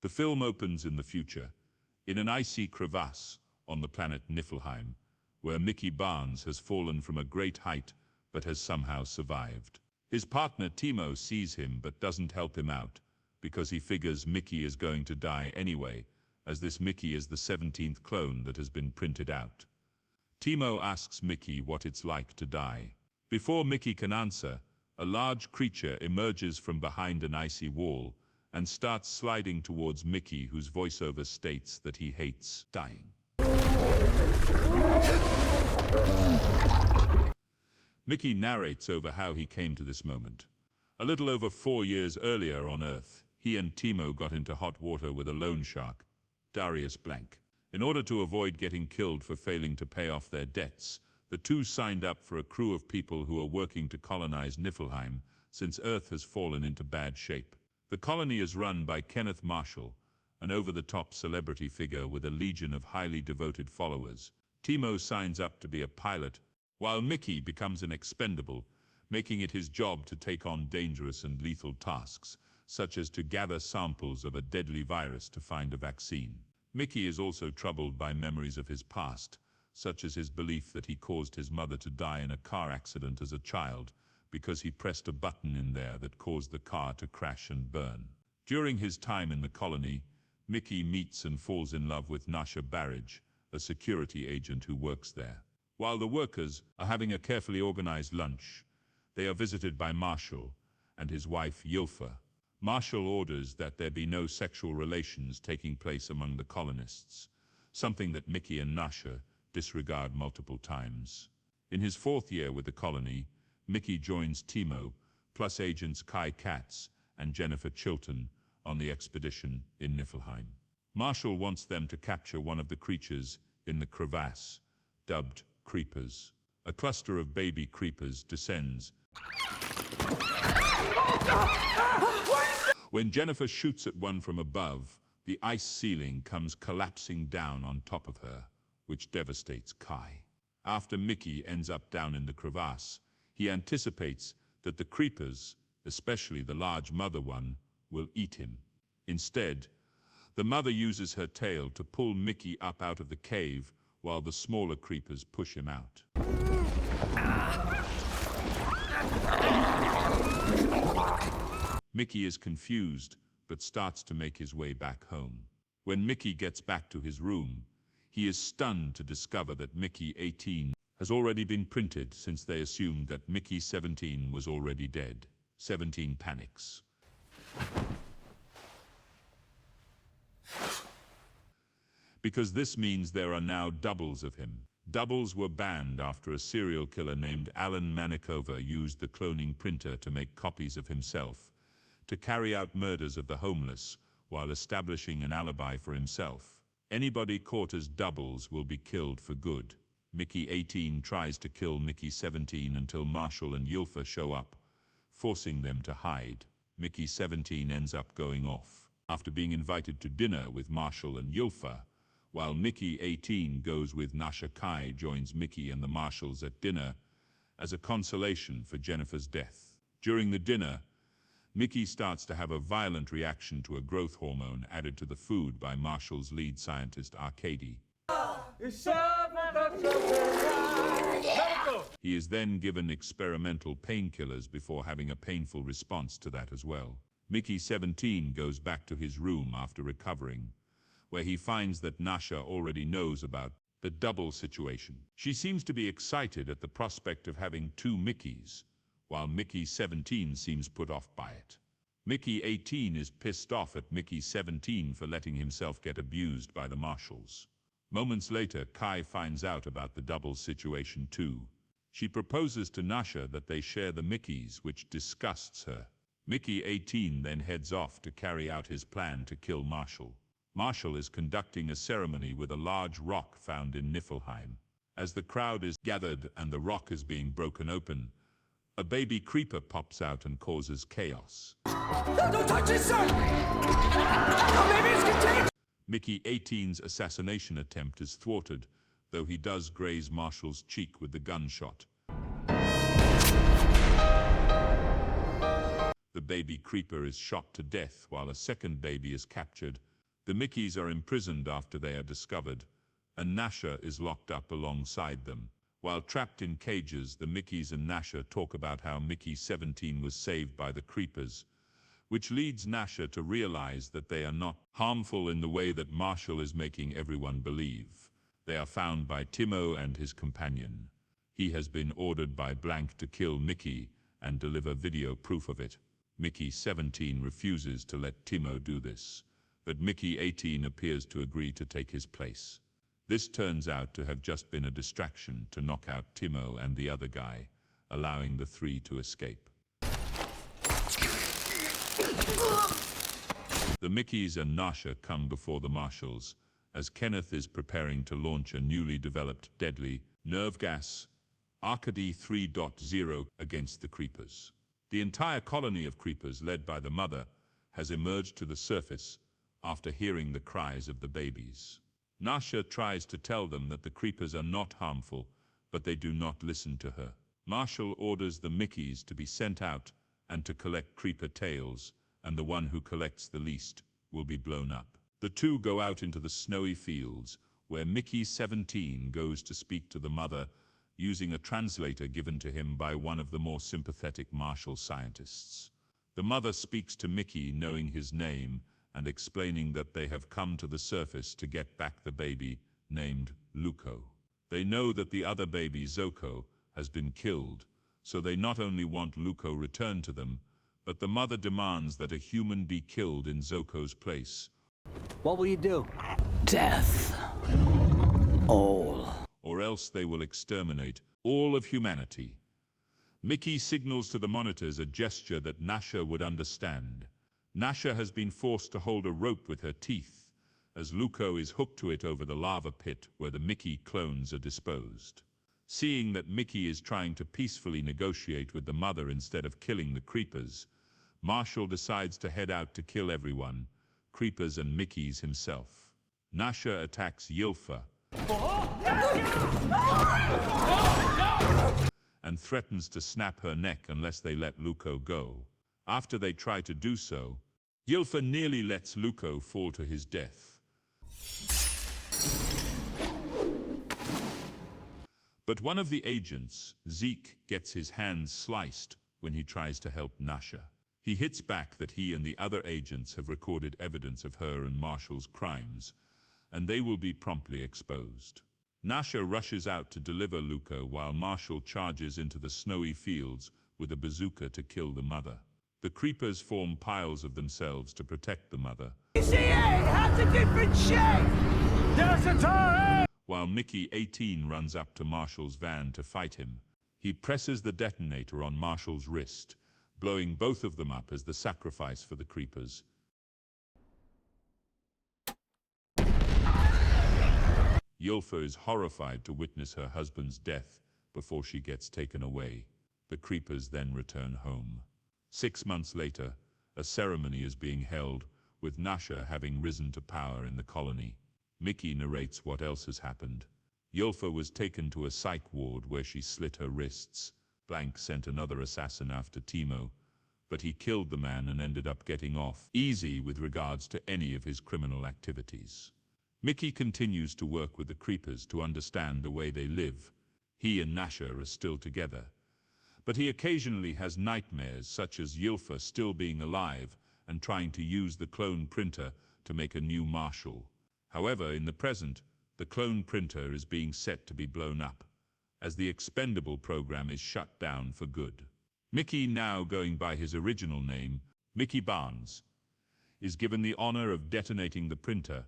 The film opens in the future, in an icy crevasse on the planet Niflheim, where Mickey Barnes has fallen from a great height but has somehow survived. His partner Timo sees him but doesn't help him out, because he figures Mickey is going to die anyway, as this Mickey is the 17th clone that has been printed out. Timo asks Mickey what it's like to die. Before Mickey can answer, a large creature emerges from behind an icy wall and starts sliding towards Mickey, whose voiceover states that he hates dying. Mickey narrates over how he came to this moment. A little over 4 years earlier on Earth, he and Timo got into hot water with a loan shark, Darius Blank. In order to avoid getting killed for failing to pay off their debts, the two signed up for a crew of people who are working to colonize Niflheim, since Earth has fallen into bad shape. The colony is run by Kenneth Marshall, an over-the-top celebrity figure with a legion of highly devoted followers. Timo signs up to be a pilot, while Mickey becomes an expendable, making it his job to take on dangerous and lethal tasks, such as to gather samples of a deadly virus to find a vaccine. Mickey is also troubled by memories of his past, such as his belief that he caused his mother to die in a car accident as a child, because he pressed a button in there that caused the car to crash and burn. During his time in the colony, Mickey meets and falls in love with Nasha Barrage, a security agent who works there. While the workers are having a carefully organized lunch, they are visited by Marshall and his wife Ylfa. Marshall orders that there be no sexual relations taking place among the colonists, something that Mickey and Nasha disregard multiple times. In his 4th year with the colony, Mickey joins Timo, plus agents Kai Katz and Jennifer Chilton, on the expedition in Niflheim. Marshall wants them to capture one of the creatures in the crevasse, dubbed Creepers. A cluster of baby creepers descends. When Jennifer shoots at one from above, the ice ceiling comes collapsing down on top of her, which devastates Kai. After Mickey ends up down in the crevasse, he anticipates that the creepers, especially the large mother one, will eat him. Instead, the mother uses her tail to pull Mickey up out of the cave while the smaller creepers push him out. Mickey is confused, but starts to make his way back home. When Mickey gets back to his room, he is stunned to discover that Mickey 18 has already been printed, since they assumed that Mickey 17 was already dead. 17 panics. Because this means there are now doubles of him. Doubles were banned after a serial killer named Alan Manikova used the cloning printer to make copies of himself, to carry out murders of the homeless while establishing an alibi for himself. Anybody caught as doubles will be killed for good. Mickey 18 tries to kill Mickey 17 until Marshall and Ylfa show up, forcing them to hide. Mickey 17 ends up going off after being invited to dinner with Marshall and Ylfa, while Mickey 18 goes with Nasha. Kai joins Mickey and the Marshalls at dinner as a consolation for Jennifer's death. During the dinner, Mickey starts to have a violent reaction to a growth hormone added to the food by Marshall's lead scientist Arkady. He is then given experimental painkillers before having a painful response to that as well. Mickey 17 goes back to his room after recovering, where he finds that Nasha already knows about the double situation. She seems to be excited at the prospect of having 2 Mickeys, while Mickey 17 seems put off by it. Mickey 18 is pissed off at Mickey 17 for letting himself get abused by the Marshalls. Moments later, Kai finds out about the double situation too. She proposes to Nasha that they share the Mickeys, which disgusts her. Mickey 18 then heads off to carry out his plan to kill Marshall. Marshall is conducting a ceremony with a large rock found in Niflheim. As the crowd is gathered and the rock is being broken open, a baby creeper pops out and causes chaos. Don't touch his son! The baby is contained! Mickey 18's assassination attempt is thwarted, though he does graze Marshall's cheek with the gunshot. The baby creeper is shot to death while a second baby is captured The Mickeys are imprisoned after they are discovered, and Nasher is locked up alongside them. While trapped in cages, the Mickeys and Nasher talk about how Mickey 17 was saved by the Creepers, which leads Nasher to realize that they are not harmful in the way that Marshall is making everyone believe. They are found by Timo and his companion. He has been ordered by Blank to kill Mickey and deliver video proof of it. Mickey 17 refuses to let Timo do this, but Mickey 18 appears to agree to take his place. This turns out to have just been a distraction to knock out Timo and the other guy, allowing the three to escape. The Mickeys and Nasher come before the Marshalls, as Kenneth is preparing to launch a newly developed deadly nerve gas, Arcady 3.0, against the Creepers. The entire colony of Creepers, led by the mother, has emerged to the surface after hearing the cries of the babies. Nasher tries to tell them that the Creepers are not harmful, but they do not listen to her. Marshall orders the Mickeys to be sent out and to collect Creeper tails, and the one who collects the least will be blown up. The two go out into the snowy fields, where Mickey 17 goes to speak to the mother, using a translator given to him by one of the more sympathetic Marshall scientists. The mother speaks to Mickey, knowing his name, and explaining that they have come to the surface to get back the baby, named Luco. They know that the other baby, Zoko, has been killed, so they not only want Luco returned to them, but the mother demands that a human be killed in Zoko's place. What will you do? Death. All. Or else they will exterminate all of humanity. Mickey signals to the monitors a gesture that Nasher would understand. Nasher has been forced to hold a rope with her teeth, as Luco is hooked to it over the lava pit where the Mickey clones are disposed. Seeing that Mickey is trying to peacefully negotiate with the mother instead of killing the Creepers, Marshall decides to head out to kill everyone, Creepers and Mickeys himself. Nasher attacks Ylfa and threatens to snap her neck unless they let Luco go. After they try to do so, Ylfa nearly lets Luco fall to his death. But one of the agents, Zeke, gets his hands sliced when he tries to help Nasher. He hits back that he and the other agents have recorded evidence of her and Marshall's crimes, and they will be promptly exposed. Nasher rushes out to deliver Luco while Marshall charges into the snowy fields with a bazooka to kill the mother. The Creepers form piles of themselves to protect the mother, has a different shape! There's a turret! While Mickey 18 runs up to Marshall's van to fight him. He presses the detonator on Marshall's wrist, blowing both of them up as the sacrifice for the Creepers. Ylfa is horrified to witness her husband's death before she gets taken away. The Creepers then return home. 6 months later, a ceremony is being held, with Nasher having risen to power in the colony. Mickey narrates what else has happened. Ylfa was taken to a psych ward where she slit her wrists. Blank sent another assassin after Timo, but he killed the man and ended up getting off easy with regards to any of his criminal activities. Mickey continues to work with the Creepers to understand the way they live. He and Nasher are still together, but he occasionally has nightmares, such as Ylfa still being alive and trying to use the clone printer to make a new Marshall. However, in the present, the clone printer is being set to be blown up, as the expendable program is shut down for good. Mickey, now going by his original name, Mickey Barnes, is given the honor of detonating the printer